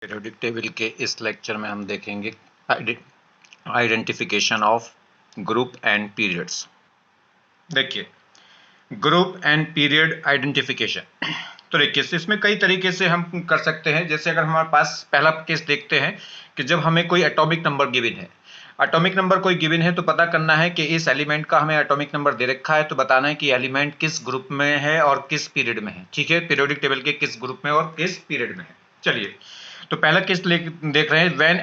Periodic table के इस lecture में हम देखेंगे identification of group and periods. देखिए, ग्रुप एंड पीरियड आइडेंटिफिकेशन, तो देखिए इसमें कई तरीके से हम कर सकते हैं। जैसे अगर हमारे पास पहला केस देखते हैं कि जब हमें कोई एटॉमिक नंबर गिवन है, एटॉमिक नंबर कोई गिवन है तो पता करना है कि इस एलिमेंट का हमें एटॉमिक नंबर दे रखा है, तो बताना है कि एलिमेंट किस ग्रुप में है और किस पीरियड में है। ठीक है, पीरियोडिक टेबल के किस ग्रुप में और किस पीरियड में है। चलिए, तो पहला केस देख रहे हैं, when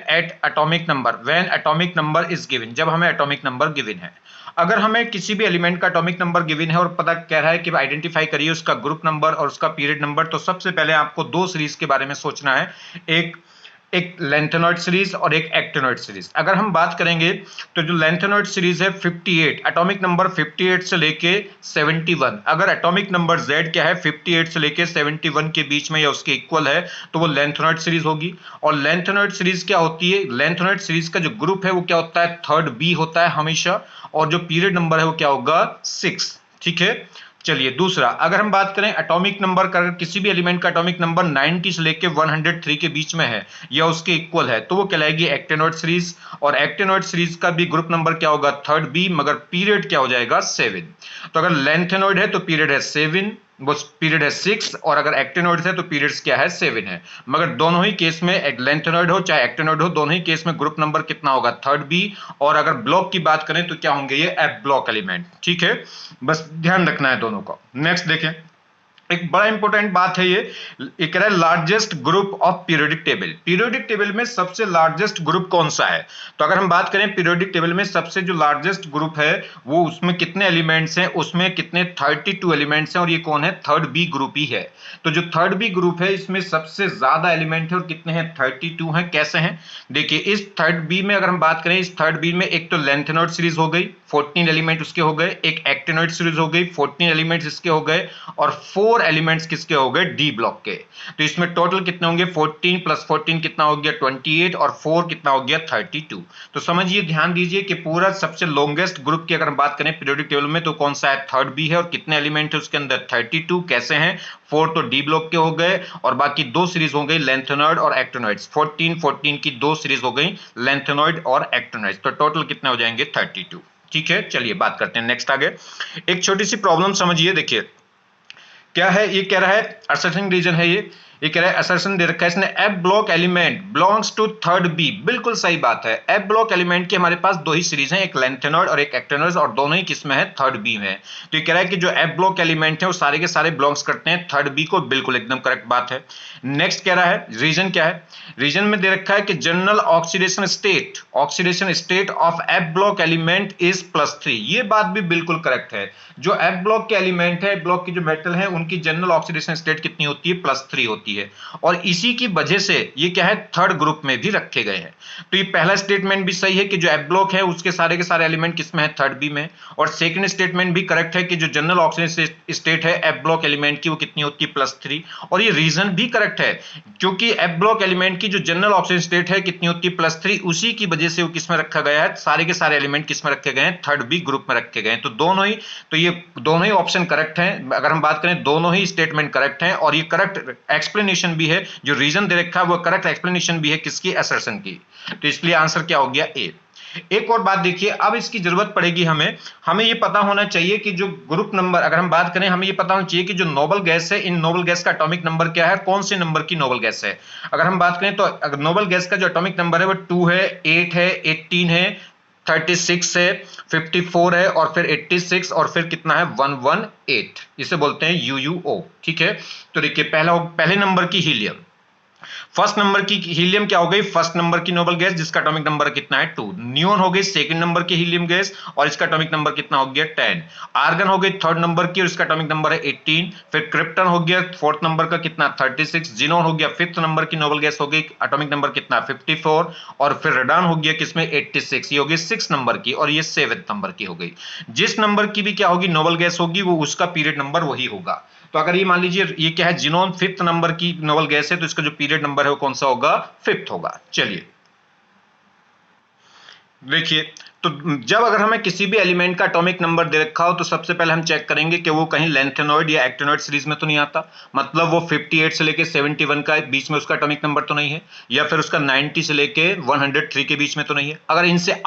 atomic number is given, जब हमें एटॉमिक नंबर गिवन है। अगर हमें किसी भी एलिमेंट का एटॉमिक नंबर गिवन है और पता कह रहा है कि आइडेंटिफाई करिए उसका ग्रुप नंबर और उसका पीरियड नंबर, तो सबसे पहले आपको दो सीरीज के बारे में सोचना है, एक लेंथेनॉइड सीरीज और एक एक्टिनॉइड सीरीज। अगर हम बात करेंगे तो जो लेंथेनॉइड सीरीज है 58, एटॉमिक नंबर 58 से लेके 71, अगर एटॉमिक नंबर Z क्या है 58 से लेके 71 के बीच में या उसके इक्वल है, तो वो लेंथेनॉइड सीरीज होगी। और लेंथेनॉइड सीरीज क्या होती है, लेंथेनॉइड सीरीज का जो ग्रुप है वो क्या होता है, थर्ड बी होता है हमेशा, और जो पीरियड नंबर है वो क्या होगा, 6। ठीक है, चलिए दूसरा, अगर हम बात करें एटॉमिक नंबर का, किसी भी एलिमेंट का एटॉमिक नंबर 90 से लेके 103 के बीच में है या उसके इक्वल है, तो वो कहलाएगी एक्टिनॉइड सीरीज। और एक्टिनॉइड सीरीज का भी ग्रुप नंबर क्या होगा, थर्ड बी, मगर पीरियड क्या हो जाएगा, 7। तो अगर लेंथेनॉइड है तो पीरियड है 7, वो पीरियड है 6, और अगर एक्टिनॉइड है तो पीरियड्स क्या है, 7 है। मगर दोनों ही केस में, एक लेंथेनॉइड हो चाहे एक्टिनॉइड हो, दोनों ही केस में ग्रुप नंबर कितना होगा, थर्ड बी। और अगर ब्लॉक की बात करें तो क्या होंगे, ये एफ ब्लॉक एलिमेंट। ठीक है, बस ध्यान रखना है दोनों को। नेक्स्ट देखें, एक बड़ा इंपॉर्टेंट बात है ये कह रहा है largest group of periodic table. Periodic table में सबसे लार्जेस्ट ग्रुप कौन सा है, तो अगर हम बात करें पीरियोडिक टेबल में सबसे जो लार्जेस्ट ग्रुप है वो, उसमें कितने एलिमेंट्स हैं, उसमें कितने 32 एलिमेंट्स हैं, और ये कौन है, थर्ड बी ग्रुप ही है। तो जो थर्ड बी ग्रुप है इसमें सबसे ज्यादा एलिमेंट है और कितने हैं, 32 हैं। कैसे हैं, देखिए इस थर्ड बी में अगर हम बात करें, इस थर्ड बी में एक तो लेंथेनॉइड सीरीज हो गई, 14 एलिमेंट उसके हो गए, एक एक्टिनॉइड सीरीज हो गई, 14 एलिमेंट्स इसके हो गए, और 4 एलिमेंट्स किसके हो गए, डी ब्लॉक के। तो इसमें टोटल कितने होंगे, 14 प्लस 14 कितना हो गया, 28, और 4 कितना हो गया, 32। तो समझिए, ध्यान दीजिए कि पूरा सबसे लॉन्गेस्ट ग्रुप की अगर हम बात करें पीरियोडिक टेबल में, तो कौन सा है, थर्ड बी है, और कितने एलिमेंट है उसके अंदर, 32। कैसे हैं, 4 तो डी ब्लॉक के हो गए, और बाकी दो सीरीज हो गई लेंथेनॉइड और एक्टिनॉइड्स, 14 की दो सीरीज हो गई लेंथेनॉइड और एक्टिनॉइड्स, तो टोटल कितने हो जाएंगे, 32। ठीक है, चलिए बात करते हैं नेक्स्ट आगे। एक छोटी सी प्रॉब्लम समझिए, देखिए क्या है, ये कह रहा है असर्शन रीजन है, ये कह रहा है असर्शन दे रखा है इसने, F block element belongs to third B. बिल्कुल सही बात है, एफ ब्लॉक एलिमेंट की हमारे पास दो ही सीरीज हैं, एक लेंथेनॉइड और एक एक्टिनॉइड, और दोनों ही किसमें है, थर्ड बी में। तो ये कह रहा है कि जो एफ ब्लॉक एलिमेंट है वो सारे के सारे बिलोंग्स करते हैं थर्ड बी को, बिल्कुल एकदम करेक्ट बात है। नेक्स्ट कह रहा है रीजन क्या है, रीजन में दे रखा है कि general oxidation state of f block element is +3। ये बात भी बिल्कुल करेक्ट है, जो एफ ब्लॉक के एलिमेंट है, ब्लॉक की जो मेटल है, उनकी जनरल ऑक्सीडेशन स्टेट कितनी होती है, +3 होती है, और इसी की वजह से ये क्या है, थर्ड ग्रुप में भी रखे गए हैं। तो ये पहला स्टेटमेंट भी सही है कि जो एफ ब्लॉक है उसके सारे के सारे एलिमेंट किसमें है, थर्ड बी में। और सेकंड स्टेटमेंट भी करेक्ट है कि जो जनरल ऑक्सीडेशन स्टेट है एफ ब्लॉक एलिमेंट की वो कितनी होती है, +3। और ये रीजन भी करेक्ट है, क्योंकि एफ ब्लॉक एलिमेंट की जो जनरल ऑक्सीडेशन स्टेट है कितनी होती है, +3, उसी की वजह से वो किसमें रखा गया है, सारे के सारे एलिमेंट किसमें रखे गए हैं, थर्ड बी ग्रुप में रखे गए हैं। तो ये दोनों ही ऑप्शन करेक्ट हैं। अगर हम बात करें दोनों ही स्टेटमेंट करेक्ट हैं, और ये करेक्ट एक्सप्लेनेशन भी है, जो रीजन दे रखा है वो करेक्ट एक्सप्लेनेशन भी है किसकी, असर्शन की। तो इसलिए आंसर क्या हो गया, ए। एक और बात देखिए, अब इसकी जरूरत पड़ेगी हमें ये पता होना चाहिए कि जो ग्रुप नंबर, अगर हम बात करें, हमें ये पता होना चाहिए कि जो नोबल गैस है, इन नोबल गैस का एटॉमिक नंबर क्या है, कौन से नंबर की नोबल गैस है। अगर हम बात करें तो नोबल गैस का जो एटॉमिक नंबर है वो 2 है, 8 है, 18 है, 36 है, 54 है, और फिर 86, और फिर कितना है, 118। इसे बोलते हैं UUO। ठीक है, तो देखिए पहले नंबर की हीलियम, फर्स्ट नंबर की हीलियम क्या हो गई, फर्स्ट नंबर की नोबल गैस, जिसका एटॉमिक नंबर कितना है, 2। नियोन हो गई सेकंड नंबर की हीलियम गैस, और इसका एटॉमिक नंबर कितना हो गया, 10। आर्गन हो गई थर्ड नंबर की, और इसका एटॉमिक नंबर है 18। फिर क्रिप्टन हो गया फोर्थ नंबर का, कितना, 36। जिनोन हो गया फिफ्थ नंबर की नोबल गैस, हो गई एटॉमिक नंबर कितना, 54। और फिर रेडान हो गया किसमें, 86, ये हो गई 6 नंबर की, और ये 7 नंबर की हो गई। जिस नंबर की भी क्या होगी नोबल गैस होगी, वो उसका पीरियड नंबर वही होगा। तो अगर ये मान लीजिए ये क्या है, जिनोन 5th नंबर की नोबल गैस है, तो इसका जो पीरियड नंबर है वो कौन सा होगा, 5th होगा। चलिए देखिए, तो जब अगर हमें किसी भी एलिमेंट का एटॉमिक नंबर दे रखा हो तो सबसे पहले हम चेक करेंगे कि वो कहीं लेंथेनॉइड या एक्टिनॉइड सीरीज में तो नहीं आता, मतलब वो 58 से लेके 71 का बीच में उसका एटॉमिक नंबर तो नहीं है, या फिर उसका 90 से लेके 103 के बीच में तो नहीं है। अगर इनसे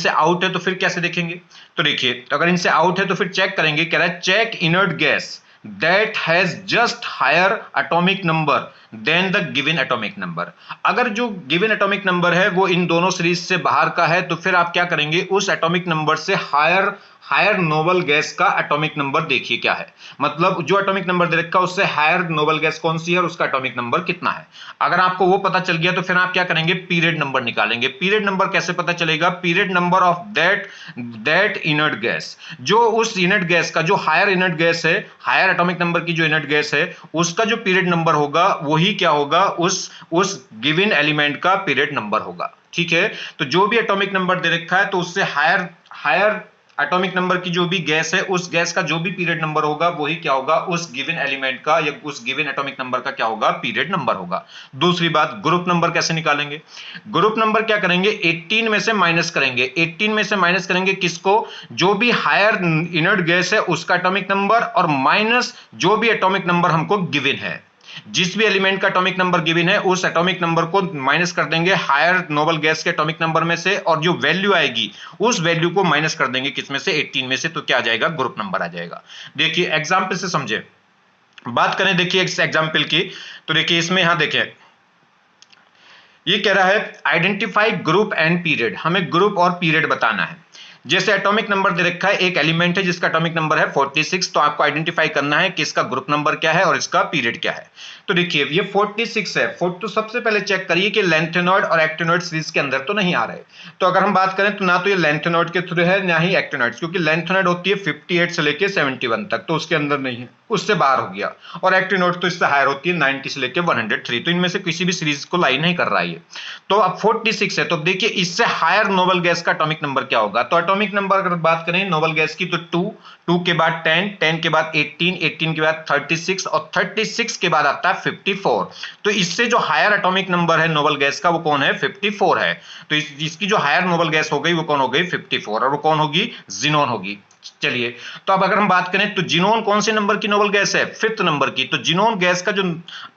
आउट है, तो फिर कैसे देखेंगे? तो देखिए, अगर इनसे आउट है तो फिर चेक करेंगे, कह रहा है check inert gas that has just higher atomic number than the given atomic number। अगर जो गिवन एटॉमिक नंबर है वो इन दोनों सीरीज से बाहर का है तो फिर आप क्या करेंगे, उस एटॉमिक नंबर से हायर नोबल गैस का एटॉमिक नंबर देखिए क्या है, मतलब जो एटॉमिक नंबर दे रखा है उससे हायर नोबल गैस कौन सी है और उसका एटॉमिक नंबर कितना है। अगर आपको वो पता चल गया तो फिर आप क्या करेंगे, पीरियड नंबर निकालेंगे। पीरियड नंबर कैसे पता चलेगा? Period number of that inert gas, जो उस इनर्ट गैस का जो हायर इनर्ट गैस है, हायर एटॉमिक नंबर की जो इनर्ट गैस है उसका जो पीरियड नंबर होगा वही क्या होगा, उस गिवन एलिमेंट का पीरियड नंबर होगा। ठीक है, तो जो भी एटॉमिक नंबर दे रखा है तो उससे हायर एटॉमिक नंबर की जो भी गैस है उस गैस का जो भी पीरियड नंबर होगा वही क्या होगा, उस गिवन एलिमेंट का या उस गिवन एटॉमिक नंबर का क्या होगा, पीरियड नंबर होगा। दूसरी बात, ग्रुप नंबर कैसे निकालेंगे? ग्रुप नंबर क्या करेंगे, 18 में से माइनस करेंगे। 18 में से माइनस करेंगे किसको? जो भी हायर इनर्ट गैस है उसका एटॉमिक नंबर और माइनस जो भी एटॉमिक नंबर हमको गिवन है। जिस भी एलिमेंट का एटॉमिक नंबर गिवन है उस एटॉमिक नंबर को माइनस कर देंगे हायर नोबल गैस के एटॉमिक नंबर में से, और जो वैल्यू आएगी उस वैल्यू को माइनस कर देंगे किसमें से, 18 में से, तो क्या आ जाएगा, ग्रुप नंबर आ जाएगा। देखिए एग्जांपल से समझे, बात करें देखिए इस एग्जांपल की, तो देखिए इसमें यहां देखिए ये कह रहा है आइडेंटिफाई ग्रुप एंड पीरियड, हमें ग्रुप और पीरियड बताना है। जैसे एटॉमिक नंबर दे रखा है, एक एलिमेंट है जिसका एटॉमिक नंबर है 46, तो आपको आइडेंटिफाई करना है कि इसका ग्रुप नंबर क्या है और इसका पीरियड क्या है। तो देखिए ये 46 है, तो सबसे पहले चेक करिए कि लेंथेनॉइड और एक्टिनॉइड सीरीज के अंदर तो नहीं आ रहे। तो अगर हम बात करें तो ना तो ये लेंथेनॉइड के थ्रू है ना ही एक्टिनॉइड, क्योंकि लेंथेनॉइड होती है 58 से लेके 71 तक, तो उसके अंदर नहीं है, उससे बाहर हो गया। और एक्टिनॉइड तो इससे हायर होती है 90 से लेके 103, तो इनमें से किसी भी सीरीज को लाई नहीं कर रहा है। तो अब 46 है, तो देखिए इससे हायर नोबल गैस का एटॉमिक नंबर क्या होगा। तो एटॉमिक नंबर अगर बात करें नोबल गैस की तो 2 के बाद 10 के बाद 18 के बाद 36 और 36 के बाद आता है 54। तो इससे जो हायर एटॉमिक नंबर है नोबल गैस का वो कौन है, 54 है। तो इसकी जो हायर नोबल गैस हो गई वो कौन हो गई, 54, और वो कौन होगी, जिनोन होगी। चलिए, तो अब अगर हम बात करें तो जिनोन कौन से नंबर की नोबल गैस है, 5th नंबर की। तो जिनोन गैस का जो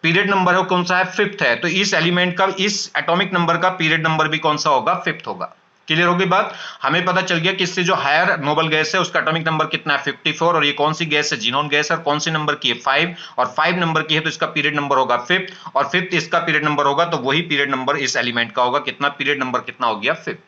पीरियड नंबर है वो कौन सा है, 5th है। तो इस एलिमेंट का, इस एटॉमिक नंबर का पीरियड नंबर भी कौन सा होगा, 5th होगा। क्लियर होगी बात? हमें पता चल गया कि इससे जो हायर नोबल गैस है उसका एटॉमिक नंबर कितना है, 54, और ये कौन सी गैस है, जिनोन गैस है, और कौन सी नंबर की है, 5, और 5 नंबर की है तो इसका पीरियड नंबर होगा 5th, और 5th इसका पीरियड नंबर होगा, तो वही पीरियड नंबर इस एलिमेंट का होगा, कितना पीरियड नंबर कितना हो गया, 5th।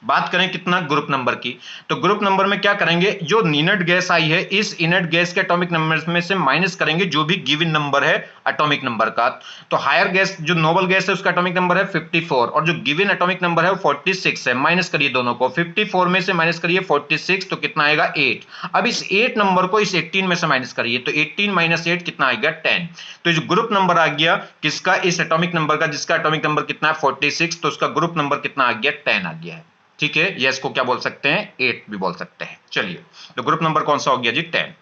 बात करें कितना, ग्रुप नंबर की, तो ग्रुप नंबर में क्या करेंगे, जो इनर्ट गैस आई है इस इनर्ट गैस के एटॉमिक नंबर में से माइनस करेंगे जो भी गिवन नंबर है एटॉमिक नंबर का। तो हायर गैस जो नोबल गैस है उसका एटॉमिक नंबर है 54 और जो गिवन एटॉमिक नंबर है वो 46 है। माइनस करिए दोनों को, 54 में से माइनस करिए 46, तो कितना आएगा 8। अब इस 8 नंबर को इस 18 में से माइनस करिए, तो 18 माइनस 8 कितना आएगा 10। तो जो ग्रुप नंबर आ गया किसका, इस एटॉमिक नंबर का जिसका एटॉमिक नंबर कितना है 46, तो उसका ग्रुप नंबर कितना आ गया 10 आ गया है। ठीक है, ये इसको क्या बोल सकते हैं, 8 भी बोल सकते हैं। चलिए, तो ग्रुप नंबर कौन सा हो गया जी, 10।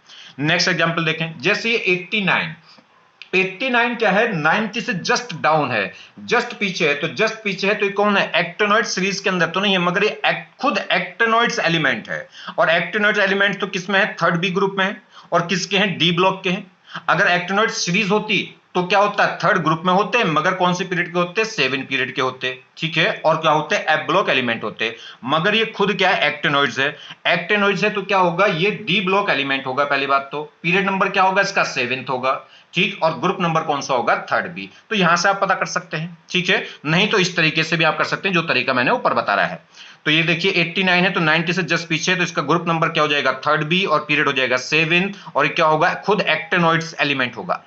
नेक्स्ट एग्जांपल देखें, जैसे ये 89 क्या है, 90 से जस्ट डाउन है, जस्ट पीछे है। तो जस्ट पीछे है तो ये कौन है, एक्टिनॉइड सीरीज के अंदर तो नहीं है, मगर ये खुद एक्टिनॉइड्स एलिमेंट है। और एक्टिनॉइड्स एलिमेंट तो किसमें है, 3rd बी ग्रुप में है, और किसके हैं, डी ब्लॉक के हैं। अगर एक्टिनॉइड सीरीज होती तो क्या होता है, 3rd ग्रुप में होते हैं, मगर कौन से पीरियड के होते हैं, 7 पीरियड के होते हैं। ठीक है, और क्या होते हैं, एफ ब्लॉक एलिमेंट होते हैं, मगर ये खुद क्या है, एक्टिनॉइड्स है। एक्टिनॉइड्स है तो क्या होगा, ये डी ब्लॉक एलिमेंट होगा। पहली बात तो पीरियड नंबर क्या होगा इसका, 7th होगा। ठीक, और ग्रुप नंबर कौन सा होगा, 3rd बी। तो यहां से आप पता कर सकते हैं। ठीक है, नहीं तो इस तरीके से भी आप कर सकते हैं जो तरीका मैंने ऊपर बता रहा है। तो ये देखिए 89 है तो 90 से जस्ट पीछे है, तो इसका ग्रुप नंबर क्या हो जाएगा, 3rd बी, और पीरियड हो जाएगा 7, और क्या होगा, खुद एक्टिनॉइड्स एलिमेंट होगा।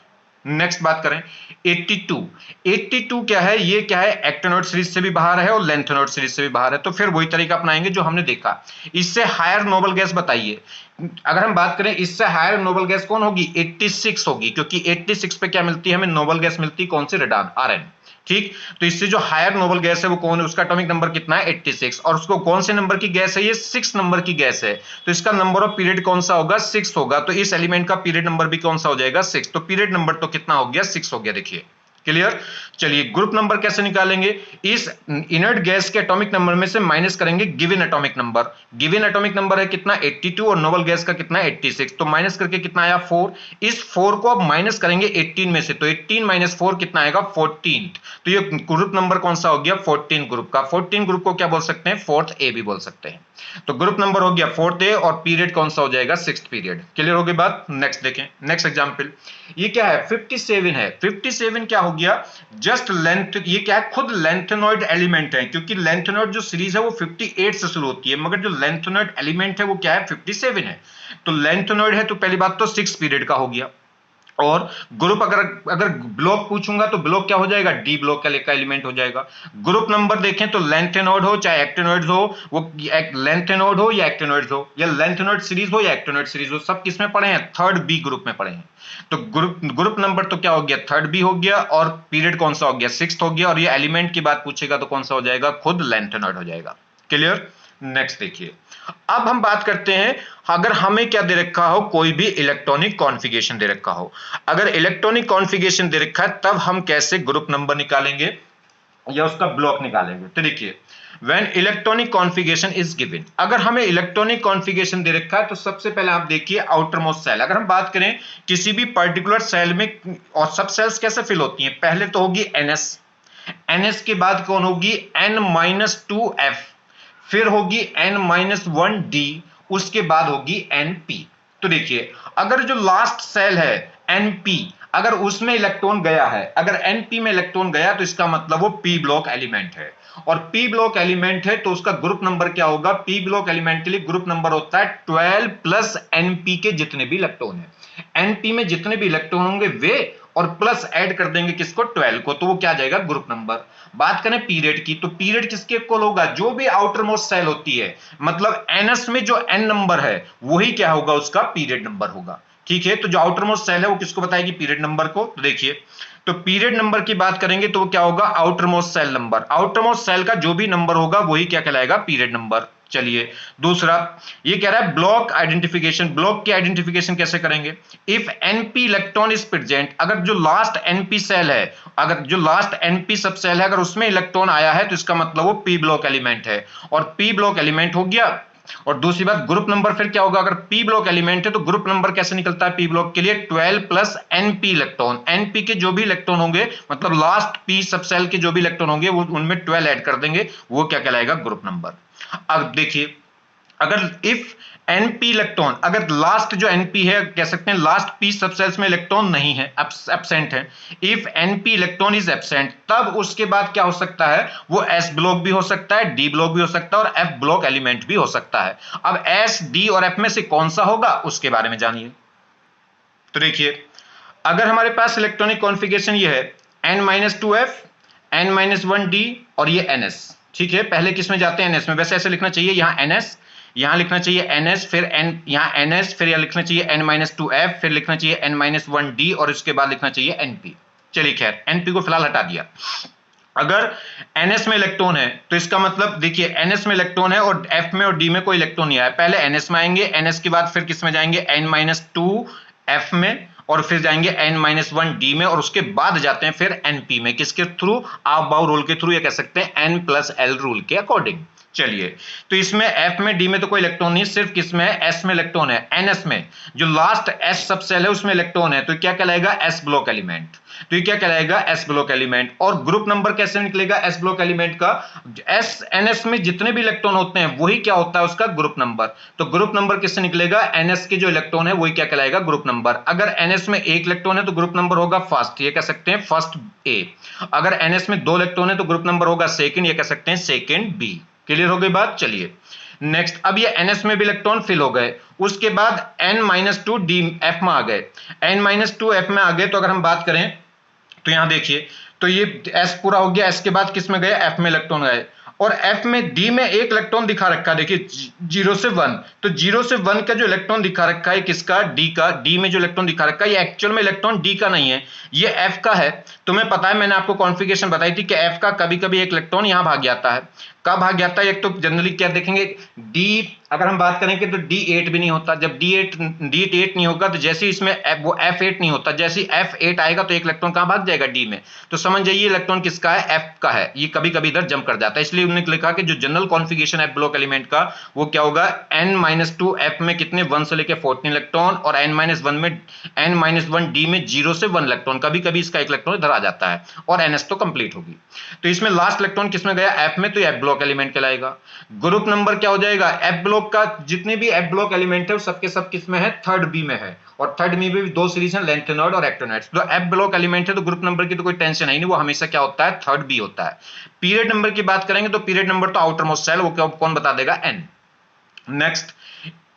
नेक्स्ट बात करें 82 क्या है, ये क्या है, एक्टिनॉइड सीरीज से भी बाहर है और लेंथेनॉइड सीरीज से भी बाहर है। तो फिर वही तरीका अपनाएंगे जो हमने देखा। इससे हायर नोबल गैस बताइए। अगर हम बात करें इससे हायर नोबल गैस कौन होगी, 86 होगी, क्योंकि 86 पे क्या मिलती है हमें, नोबल गैस मिलती है कौन से, रेडान, आरएन। ठीक, तो इससे जो हायर नोबल गैस है वो कौन है, उसका एटॉमिक नंबर कितना है 86, और उसको कौन से नंबर की गैस है, ये 6 नंबर की गैस है। तो इसका नंबर ऑफ पीरियड कौन सा होगा, 6 होगा। तो इस एलिमेंट का पीरियड नंबर भी कौन सा हो जाएगा, 6। तो पीरियड नंबर तो कितना हो गया, 6 हो गया। देखिए क्लियर। चलिए ग्रुप नंबर कैसे निकालेंगे, इस इनर्ट गैस के एटॉमिक नंबर में से माइनस करेंगे given atomic number. Given atomic number है कितना 82 और नोबल गैस का कितना 86, तो माइनस करके कितना आया 4। इस 4 को अब माइनस करेंगे 18 में से, तो 18 माइनस 4 कितना आएगा 14। तो ये ग्रुप नंबर कौन सा हो गया 14 ग्रुप का। 14 ग्रुप को क्या बोल सकते हैं, फोर्थ ए भी बोल सकते हैं। तो ग्रुप नंबर हो गया फोर्थ ए और पीरियड कौन सा हो जाएगा सिक्स्थ पीरियड। क्लियर हो गई बात। नेक्स्ट देखें, नेक्स्ट एग्जांपल ये क्या है 57 है। 57 क्या हो गया, जस्ट लेंथ, ये क्या है खुद लेंथेनॉइड एलिमेंट है, क्योंकि लेंथेनॉइड जो सीरीज है वो 58 से शुरू होती है, मगर जो लेंथेनॉइड एलिमेंट है वो क्या है 57 है। तो लेंथेनॉइड है तो पहली बात तो 6 पीरियड का हो गया। और ग्रुप अगर ब्लॉक पूछूंगा तो ब्लॉक क्या हो जाएगा, डी ब्लॉक का एलिमेंट हो जाएगा। ग्रुप नंबर देखें तो लेंथेनॉइड हो चाहे एक्टिनॉइड हो, वो लेंथेनॉइड हो या एक्टिनॉइड हो, या लेंथेनॉइड सीरीज हो या एक्टिनॉइड सीरीज हो, सब किस में पढ़े हैं, थर्ड बी ग्रुप में पढ़े हैं। तो ग्रुप नंबर तो क्या हो गया थर्ड बी हो गया, और पीरियड कौन सा हो गया सिक्स्थ हो गया, और ये एलिमेंट की बात पूछेगा तो कौन सा हो जाएगा, खुद लेंथेनॉइड हो जाएगा। क्लियर। नेक्स्ट देखिए, अब हम बात करते हैं अगर हमें क्या दे रखा हो, कोई भी इलेक्ट्रॉनिक कॉन्फ़िगरेशन दे रखा हो। अगर इलेक्ट्रॉनिक कॉन्फ़िगरेशन दे रखा है तब हम कैसे ग्रुप नंबर निकालेंगे या उसका ब्लॉक निकालेंगे। तो देखिए when electronic configuration is given, अगर हमें इलेक्ट्रॉनिक कॉन्फ़िगरेशन दे रखा है तो सबसे पहले आप देखिए आउटर मोस्ट सेल। अगर हम बात करें किसी भी पर्टिकुलर सेल में, और सब सेल्स कैसे फिल होती हैं, पहले तो होगी एनएस, एनएस के बाद कौन होगी n-2f, फिर होगी n-1d, उसके बाद होगी np। तो देखिए अगर जो लास्ट सेल है np, अगर उसमें इलेक्ट्रॉन गया है, अगर np में इलेक्ट्रॉन गया तो इसका मतलब वो p ब्लॉक एलिमेंट है, और p ब्लॉक एलिमेंट है तो उसका ग्रुप नंबर क्या होगा, p ब्लॉक एलिमेंट के लिए ग्रुप नंबर होता है 12 प्लस np के जितने भी इलेक्ट्रॉन है, np में जितने भी इलेक्ट्रॉन होंगे वे, और प्लस ऐड कर देंगे किसको 12 को, तो वो क्या जाएगा ग्रुप नंबर। बात करें पीरियड की, तो पीरियड किसके इक्वल होगा, जो भी आउटर मोस्ट सेल होती है, मतलब एनएस में जो एन नंबर है वही क्या होगा उसका पीरियड नंबर होगा। ठीक है, तो जो आउटर मोस्ट सेल है वो किसको बताएगी पीरियड नंबर को। तो देखिए तो पीरियड नंबर की बात करेंगे तो वो क्या होगा outer most shell number, outer most shell का जो भी नंबर होगा वही क्या कहलाएगा पीरियड नंबर। चलिए दूसरा ये कह रहा है ब्लॉक आइडेंटिफिकेशन, ब्लॉक की आइडेंटिफिकेशन कैसे करेंगे, if NP electron is present, अगर जो लास्ट एनपी सेल है, अगर जो लास्ट एनपी सब सेल है अगर उसमें इलेक्ट्रॉन आया है तो इसका मतलब वो पी ब्लॉक एलिमेंट है, और पी ब्लॉक एलिमेंट हो गया। और दूसरी बात ग्रुप नंबर फिर क्या होगा, अगर पी ब्लॉक एलिमेंट है तो ग्रुप नंबर कैसे निकलता है पी ब्लॉक के लिए 12 प्लस एनपी इलेक्ट्रॉन, एनपी के जो भी इलेक्ट्रॉन होंगे मतलब लास्ट पी सब सेल के जो भी इलेक्ट्रॉन होंगे वो उनमें 12 ऐड कर देंगे, वो क्या कहलाएगा ग्रुप नंबर। अब देखिए अगर इफ एनपी इलेक्ट्रॉन, अगर लास्ट जो एनपी है कह सकते हैं लास्ट पी सब सेल्स में इलेक्ट्रॉन नहीं है, एब्सेंट है, if NP electron is absent, तब उसके बाद क्या हो सकता है, वो एस ब्लॉक भी हो सकता है, डी ब्लॉक भी हो सकता है, और एफ ब्लॉक एलिमेंट भी हो सकता है। अब एस डी और एफ में से कौन सा होगा उसके बारे में जानिए। तो देखिए अगर हमारे पास इलेक्ट्रॉनिक कॉन्फ़िगरेशन ये है n-2f, n-1d और ये ns, ठीक है, पहले किस में जाते हैं ns में, वैसे ऐसे लिखना चाहिए यहाँ ns, यहां लिखना चाहिए ns, फिर n, यहां ns, फिर यहां लिखना चाहिए n-2f, फिर लिखना चाहिए n-1d और इसके बाद लिखना चाहिए np। चलिए खैर np को फिलहाल हटा दिया। अगर ns में इलेक्ट्रॉन है तो इसका मतलब देखिए ns में इलेक्ट्रॉन है और f में और d में कोई इलेक्ट्रॉन नहीं आया, पहले ns में आएंगे, ns के बाद फिर किस में जाएंगे n-2f में, और फिर जाएंगे n-1d में, और उसके बाद जाते हैं फिर np में, किसके थ्रू, आप बाउ रूल के थ्रू, या कह सकते हैं n+l रूल के अकॉर्डिंग। चलिए तो इसमें f में d में तो कोई इलेक्ट्रॉन नहीं, सिर्फ किसमें है s में इलेक्ट्रॉन है, ns में जो लास्ट s सब सेल है उसमें इलेक्ट्रॉन है, तो क्या कहलाएगा s ब्लॉक एलिमेंट, तो ये क्या कहलाएगा s ब्लॉक एलिमेंट। और ग्रुप नंबर कैसे निकलेगा s ब्लॉक एलिमेंट का, s ns में जितने भी इलेक्ट्रॉन होते हैं वही क्या होता है उसका ग्रुप नंबर, तो ग्रुप नंबर किससे निकलेगा, ns के जो इलेक्ट्रॉन है वही क्या कहलाएगा ग्रुप नंबर। अगर ns में एक इलेक्ट्रॉन है तो ग्रुप नंबर होगा फर्स्ट, ये कह सकते हैं फर्स्ट a, अगर ns में दो इलेक्ट्रॉन है तो ग्रुप नंबर होगा सेकंड, ये कह सकते हैं सेकंड b। क्लियर हो गई बात। चलिए नेक्स्ट, अब ये ns में भी इलेक्ट्रॉन फिल हो गए, उसके बाद n-2d f में आ गए, n-2f में आ गए, तो अगर हम बात करें तो यहां देखिए तो ये s पूरा हो गया, s के बाद किस में गए f में इलेक्ट्रॉन गए, और f में d में एक इलेक्ट्रॉन दिखा रखा है, देखिए 0 से 1, तो 0 से 1 का जो इलेक्ट्रॉन दिखा रखा है किसका, d का, d में जो इलेक्ट्रॉन दिखा रखा है ये एक्चुअल में इलेक्ट्रॉन d का नहीं है, ये f का है। तुम्हें पता है मैंने आपको कॉन्फ़िगरेशन बताई थी कि f का कभी कभी एक इलेक्ट्रॉन यहां भाग जाता है, का भाग जाता है। एक तो जनरली क्या देखेंगे, डी अगर हम बात करेंगे तो D8 भी नहीं होता। जब D8 नहीं होगा तो जैसे इसमें वो F8 नहीं होता, जैसे F8 आएगा तो एक इलेक्ट्रॉन कहां भाग जाएगा, D में। तो समझ जाइए इलेक्ट्रॉन किसका है, F का है। ये कभी कभी इधर जंप कर जाता है, इसलिए उन्होंने लिखा कि जो जनरल कॉन्फ़िगरेशन है ब्लॉक एलिमेंट का वो क्या होगा, n-2 F में कितने 1 से लेकर 14 इलेक्ट्रॉन, और n-1 D में 0 से 1 इलेक्ट्रॉन। कभी कभी इसका एक इलेक्ट्रॉन इधर आ जाता है और ns तो कंप्लीट होगी। तो इसमें लास्ट इलेक्ट्रॉन किसमें गया, F में, तो F ब्लॉक एलिमेंट कहलाएगा। ग्रुप नंबर क्या हो जाएगा, F ब्लॉक का जितने भी F ब्लॉक एलिमेंट है वो सबके सब किसमें है, थर्ड बी में है। और थर्ड बी में भी दो सीरीज हैं, लेंथेनॉइड और एक्टिनॉइड। तो F ब्लॉक एलिमेंट है तो ग्रुप नंबर की तो कोई टेंशन है नहीं, वो हमेशा क्या होता है, थर्ड बी होता है। पीरियड नंबर की बात करेंगे तो पीरियड नंबर तो आउटर मोस्ट सेल, वो कौन बता देगा, N। नेक्स्ट,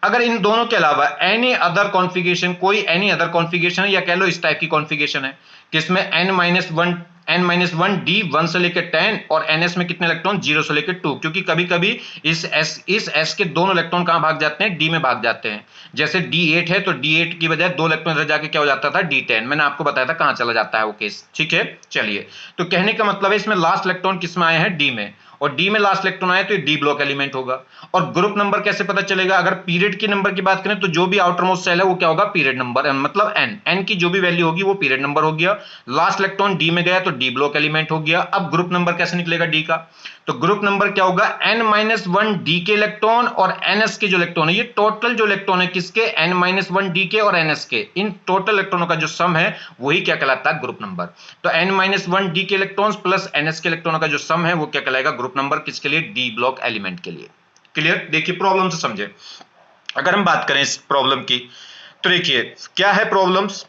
अगर इन दोनों के अलावा एनी अदर कॉन्फ़िगरेशन, कोई एनी अदर कॉन्फ़िगरेशन है या कह लो इस टाइप की कॉन्फ़िगरेशन है किसमें n-1 D 1 से लेकर 10 और ns में कितने इलेक्ट्रॉन 0 से लेकर 2, क्योंकि कभी कभी इस s के दोनों इलेक्ट्रॉन कहां भाग जाते हैं, D में भाग जाते हैं। जैसे D8 है तो D8 की बजाय 2 इलेक्ट्रॉन इधर जाके क्या हो जाता था, D10। मैंने आपको बताया था कहां चला जाता है वो केस, ठीक है। चलिए, तो कहने का मतलब है इसमें लास्ट इलेक्ट्रॉन किसमें आए हैं, D में, और D में लास्ट इलेक्ट्रॉन आए तो ये D ब्लॉक एलिमेंट होगा। और ग्रुप नंबर कैसे पता चलेगा, अगर पीरियड की नंबर की बात करें तो जो भी आउटर मोस्ट सेल है वो क्या होगा, पीरियड नंबर, मतलब n की जो भी वैल्यू होगी वो पीरियड नंबर हो गया। लास्ट इलेक्ट्रॉन D में गया तो D ब्लॉक एलिमेंट हो गया। अब ग्रुप नंबर कैसे निकलेगा D का, तो ग्रुप नंबर क्या होगा, n-1 D के इलेक्ट्रॉन और ns के जो इलेक्ट्रॉन है, ये टोटल जो इलेक्ट्रॉन है किसके, n-1 D के और ns के, इन टोटल इलेक्ट्रॉनों का जो सम है वही क्या कहलाता है, ग्रुप नंबर। तो n-1 D के इलेक्ट्रॉन्स प्लस ns के इलेक्ट्रॉनों का जो सम है वो क्या कहलाएगा, ग्रुप नंबर, किसके लिए, D ब्लॉक एलिमेंट के लिए। क्लियर, देखिए प्रॉब्लम से समझे। अगर हम बात करें इस प्रॉब्लम की तो देखिए क्या है प्रॉब्लम्स,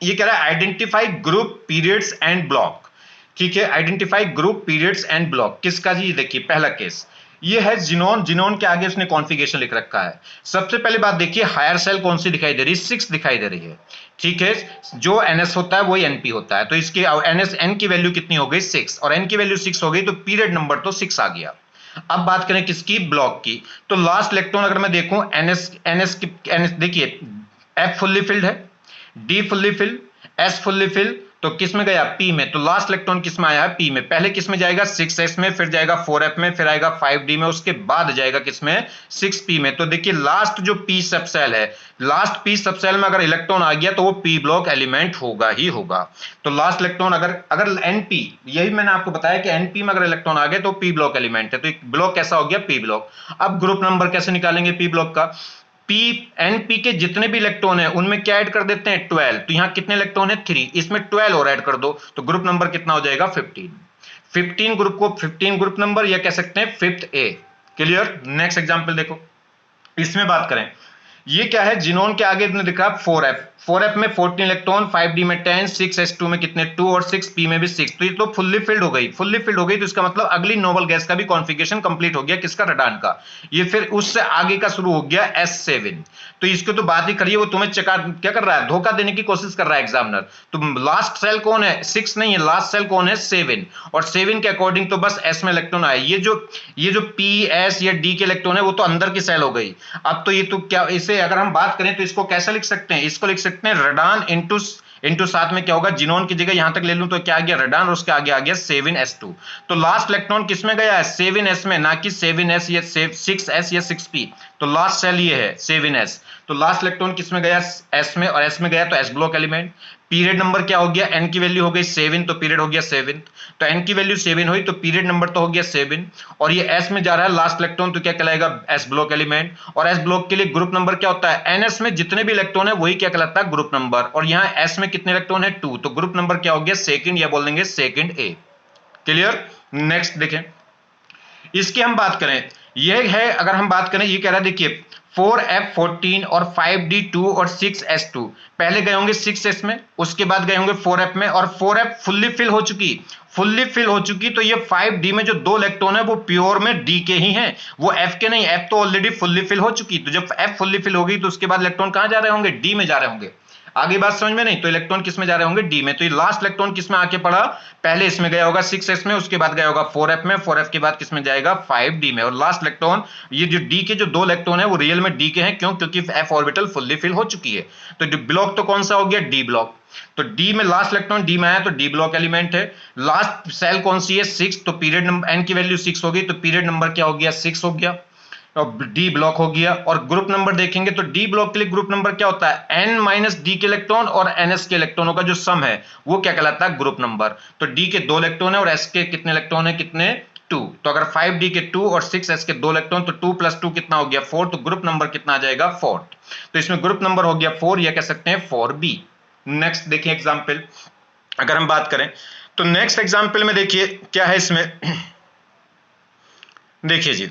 ये कह रहा है identify group periods and block, ठीक है। Identify group periods and block किसका जी, देखिए पहला केस ये है जिनोन। जिनोन के आगे उसने कॉन्फ़िगरेशन लिख रखा है। सबसे पहले बात देखिए हायर सेल कौन सी दिखाई दे रही है, 6 दिखाई दे रही है, ठीक है। जो ns होता है वही np होता है, तो इसकी n की वैल्यू कितनी हो गई, 6, और n की वैल्यू 6 हो गई तो पीरियड नंबर तो 6 आ गया। अब बात करें किसकी, ब्लॉक की, तो लास्ट इलेक्ट्रॉन अगर मैं देखूं ns देखिए F फुल्ली फिल्ड है, D fully filled, S fully filled, तो किस में गया, P में। तो लास्ट इलेक्ट्रॉन किस में आया है, P में। पहले किस में जाएगा, 6s में, फिर जाएगा 4f में, फिर आएगा 5d में, उसके बाद जाएगा किस में, 6p में। तो देखिए लास्ट जो P सबसेल है, लास्ट P सबसेल में अगर इलेक्ट्रॉन आ गया तो वो P ब्लॉक एलिमेंट होगा ही होगा। तो लास्ट इलेक्ट्रॉन अगर NP, यही मैंने आपको बताया कि NP में अगर इलेक्ट्रॉन आ गए तो P ब्लॉक एलिमेंट है, तो एक ब्लॉक कैसा हो गया, P ब्लॉक। अब ग्रुप नंबर कैसे निकालेंगे P ब्लॉक का, NP के जितने भी इलेक्ट्रॉन है उनमें क्या ऐड कर देते हैं, 12। तो यहां कितने इलेक्ट्रॉन है, 3, इसमें 12 और ऐड कर दो तो ग्रुप नंबर कितना हो जाएगा, 15 ग्रुप को 15 ग्रुप नंबर, या कह सकते हैं 5th A। Clear. Next example देखो, इसमें बात करें, ये क्या है, जिनोन के आगे इतने दिखा 4f में 14 इलेक्ट्रॉन, 5d में 10, 6s2 में कितने 2 और 6p में भी 6। तो ये तो फुल्ली फिल्ड हो गई, तो इसका मतलब अगली नोबल गैस का भी कॉन्फ़िगरेशन कंप्लीट हो गया, किसका, रेडान का। ये फिर उससे आगे का शुरू हो गया S7। तो इसको तो बात ही करिए, वो तुम्हें क्या कर रहा है, धोखा देने की कोशिश कर रहा है एग्जामिनर। तो लास्ट सेल कौन है, 6 नहीं है, लास्ट सेल कौन है, 7, और 7 के अकॉर्डिंग तो बस S में इलेक्ट्रॉन आए। ये जो P S या D के इलेक्ट्रॉन है वो तो अंदर की सेल हो गई। अब तो ये तो क्या, इसे अगर हम बात करें तो इसको कैसे लिख सकते हैं, इसको लिख सकते हैं रेडान इंटू साथ में क्या होगा, जिनोन की जगह यहां तक ले लूं तो क्या आ गया, रेडान, और उसके आगे आ गया 7s2। तो लास्ट इलेक्ट्रॉन किसमें गया है, 7s में, ना कि 7s या 6s या 6p। तो लास्ट सेल ये है 7s। तो लास्ट इलेक्ट्रॉन किसमें गया, S में, और S में गया तो S block element. Period number क्या हो गया, n की वैल्यू हो गई 7, तो पीरियड हो गया 7। तो n की वैल्यू 7 हुई तो पीरियड नंबर तो हो गया 7, और ये S में जा रहा है लास्ट इलेक्ट्रॉन, तो क्या कहलाएगा, S ब्लॉक एलिमेंट। और S ब्लॉक के लिए ग्रुप नंबर क्या होता है, ns में जितने भी इलेक्ट्रॉन है वही क्या कहलाता है, ग्रुप नंबर। और यहाँ S में कितने इलेक्ट्रॉन है, 2, तो ग्रुप नंबर क्या हो गया, सेकंड, या बोल देंगे सेकंड A। क्लियर। नेक्स्ट देखें, इसकी हम बात करें, यह है, अगर हम बात करें, ये कह रहा है देखिए 4f14 और 5d2 और 6s2, पहले गए होंगे 6s में, उसके बाद गए होंगे 4f में, और 4f फुल्ली फिल हो चुकी, तो ये 5d में जो 2 इलेक्ट्रॉन है वो प्योर में d के ही हैं, वो f के नहीं, f तो ऑलरेडी फुल्ली फिल हो चुकी। तो जब f फुल्ली फिल हो गई तो उसके बाद इलेक्ट्रॉन कहां जा रहे होंगे, d में जा रहे होंगे। आगे बात समझ में नहीं? तो इलेक्ट्रॉन किस में जा रहे होंगे? डी में। तो ये लास्ट इलेक्ट्रॉन किस में आके पड़ा? पहले इसमें गया होगा 6s में, उसके बाद गया होगा 4f में, 4f के बाद किस में जाएगा? 5d में। और लास्ट इलेक्ट्रॉन, ये जो d के जो दो इलेक्ट्रॉन है वो रियल में d के हैं, क्यों? क्योंकि f ऑर्बिटल फुल्ली फिल हो चुकी है। तो ब्लॉक तो कौन सा हो गया? d block. तो d में लास्ट इलेक्ट्रॉन d में आया तो d ब्लॉक एलिमेंट है। लास्ट सेल कौन सी है? 6। तो पीरियड नंबर n की वैल्यू 6 होगी, तो पीरियड नंबर क्या हो गया? 6 हो गया, और डी ब्लॉक हो गया। और ग्रुप नंबर देखेंगे तो डी ब्लॉक के लिए ग्रुप नंबर क्या होता है? n माइनस डी के इलेक्ट्रॉन और ns के इलेक्ट्रॉनों का जो सम है वो क्या कहलाता है? Group number. तो डी के 2 इलेक्ट्रॉन है और s के कितने इलेक्ट्रॉन है? कितने? 2। तो अगर 5d के 2 और 6s के 2 इलेक्ट्रॉन, तो 2 + 2 कितना हो गया? 4। तो ग्रुप नंबर कितना आ जाएगा? 4। तो इसमें ग्रुप नंबर हो गया 4, या कह सकते हैं 4b। नेक्स्ट देखिए एग्जाम्पल, अगर हम बात करें तो नेक्स्ट एग्जाम्पल में देखिए क्या है इसमें। देखिए जी,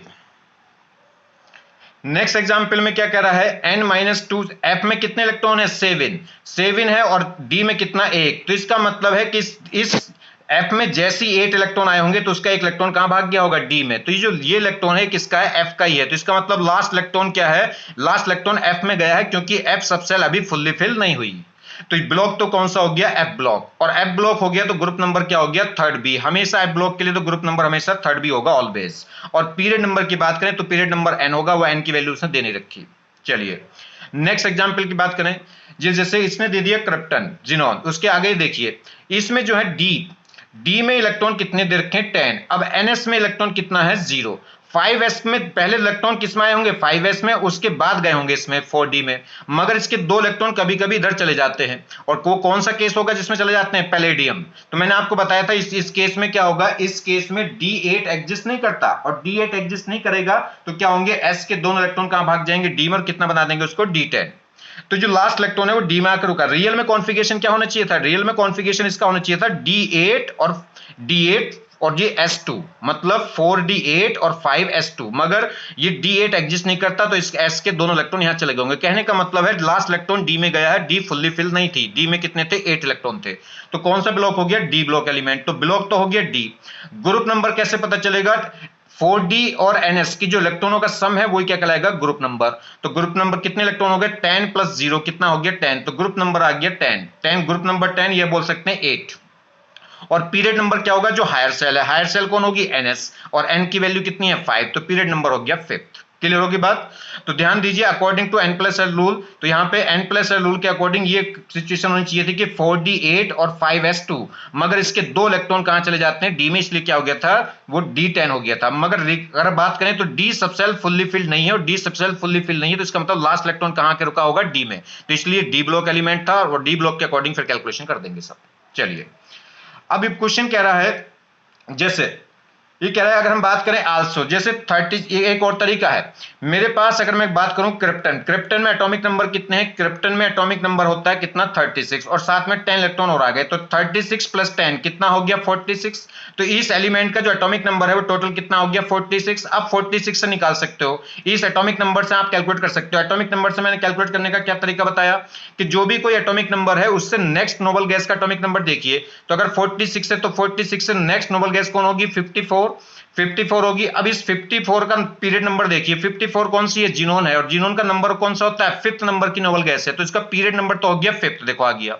नेक्स्ट एग्जाम्पल में क्या कह रहा है? n-2, f में कितने इलेक्ट्रॉन है? 7 है, और d में कितना? 1। तो इसका मतलब है कि इस f में जैसे 8 इलेक्ट्रॉन आए होंगे तो उसका एक इलेक्ट्रॉन कहां भाग गया होगा? d में। तो ये इलेक्ट्रॉन है किसका है? f का ही है। तो इसका मतलब लास्ट इलेक्ट्रॉन क्या है? लास्ट इलेक्ट्रॉन f में गया है, क्योंकि f सब सेल अभी फुल्ली फिल नहीं हुई। तो ब्लॉक तो कौन सा हो गया? f block. और f ब्लॉक हो गया तो ग्रुप नंबर क्या हो गया? 3rd b। हमेशा f ब्लॉक के लिए तो ग्रुप नंबर हमेशा 3rd b होगा ऑलवेज। और पीरियड नंबर की बात करें तो पीरियड नंबर n होगा, वो n की वैल्यू उसने देनी रखी। चलिए नेक्स्ट एग्जांपल की बात करें, जैसे इसने दे दिया क्रिप्टन, जिनॉन। उसके आगे देखिए इसमें जो है d में इलेक्ट्रॉन कितने दे रखे हैं? 10। अब ns में इलेक्ट्रॉन कितना है? 0। 5s में पहले इलेक्ट्रॉन किसमें आए होंगे? 5s में, उसके बाद गए होंगे इसमें 4d में। मगर इसके 2 इलेक्ट्रॉन कभी कभी इधर चले जाते हैं, और वो कौन सा केस होगा जिसमें चले जाते हैं? पैलेडियम। तो मैंने आपको बताया था इस केस में क्या होगा? इस केस में d8 एग्जिस्ट नहीं करता, और d8 एग्जिस्ट नहीं करेगा तो क्या होंगे? s के दोनों इलेक्ट्रॉन कहां भाग जाएंगे? d में, और कितना बना देंगे उसको? d10। तो जो लास्ट इलेक्ट्रॉन है वो डी में आकर रुका। रियल में कॉन्फ़िगरेशन क्या होना चाहिए था? रियल में कॉन्फ़िगरेशन इसका होना चाहिए था d8 और ये s2, मतलब 4d8 और 5s2। मगर ये d8 एग्जिस्ट नहीं करता, तो इस s के दोनों इलेक्ट्रॉन यहां चले गए होंगे। कहने का मतलब है लास्ट इलेक्ट्रॉन d में गया है, d फुल्ली फिल नहीं थी। d में कितने थे? 8 इलेक्ट्रॉन थे। तो कौन सा ब्लॉक हो गया? d block element. तो ब्लॉक तो हो गया d। ग्रुप नंबर कैसे पता चलेगा? 4d और ns की जो इलेक्ट्रॉनों का सम है वही क्या कहलाएगा? Group number. तो ग्रुप नंबर कितने इलेक्ट्रॉन हो गए? 10 + 0 कितना हो गया? 10। तो ग्रुप नंबर आ गया 10। ग्रुप नंबर 10, ये बोल सकते हैं 8। और पीरियड नंबर क्या होगा? जो हायर सेल है, हायर सेल कौन होगी? ns। और n की वैल्यू कितनी है? 5। तो पीरियड नंबर हो गया 5th। क्लियर होगी बात? तो ध्यान दीजिए, अकॉर्डिंग टू n+l रूल, तो यहां पे n+l रूल के अकॉर्डिंग ये सिचुएशन होनी चाहिए थी कि 4d8 और 5s2, मगर इसके 2 इलेक्ट्रॉन कहां चले जाते हैं? d में, इसलिए क्या हो गया था? वो d10 हो गया था। मगर अगर बात करें तो d सबसेल फुल्ली फिल्ड नहीं है, और d सबसेल फुल्ली फिल्ड नहीं है, तो इसका मतलब लास्ट इलेक्ट्रॉन कहां के रुका होगा? d में। तो इसलिए d ब्लॉक एलिमेंट था, और d ब्लॉक के अकॉर्डिंग फिर कैलकुलेशन कर देंगे सब। चलिए अब ये क्वेश्चन कह रहा है, जैसे ये कह रहा है अगर हम बात करें आल्सो, जैसे 30, एक और तरीका है मेरे पास। अगर मैं बात करूं क्रिप्टन में एटॉमिक नंबर कितने हैं? क्रिप्टन में एटॉमिक नंबर होता है कितना? 36, और साथ में 10 इलेक्ट्रॉन और आ गए, तो 36 + 10 कितना हो गया? 46। तो इस एलिमेंट का जो एटॉमिक नंबर है वो टोटल कितना हो गया? 46। अब 46 से निकाल सकते हो, इस एटॉमिक नंबर से आप कैलकुलेट कर सकते हो। एटॉमिक नंबर से मैंने कैलकुलेट करने का क्या तरीका बताया कि जो भी कोई एटॉमिक नंबर है उससे नेक्स्ट नोबल गैस का एटॉमिक नंबर देखिए। तो अगर 46 है तो 46 से नेक्स्ट नोबल गैस कौन होगी? 54 होगी। अब इस 54 का पीरियड नंबर देखिए, 54 कौन सी है? जिनोन है, और जिनोन का नंबर कौन सा होता है? 5th नंबर की नोबल गैस है, तो इसका पीरियड नंबर तो हो गया 5th। देखो आ गया।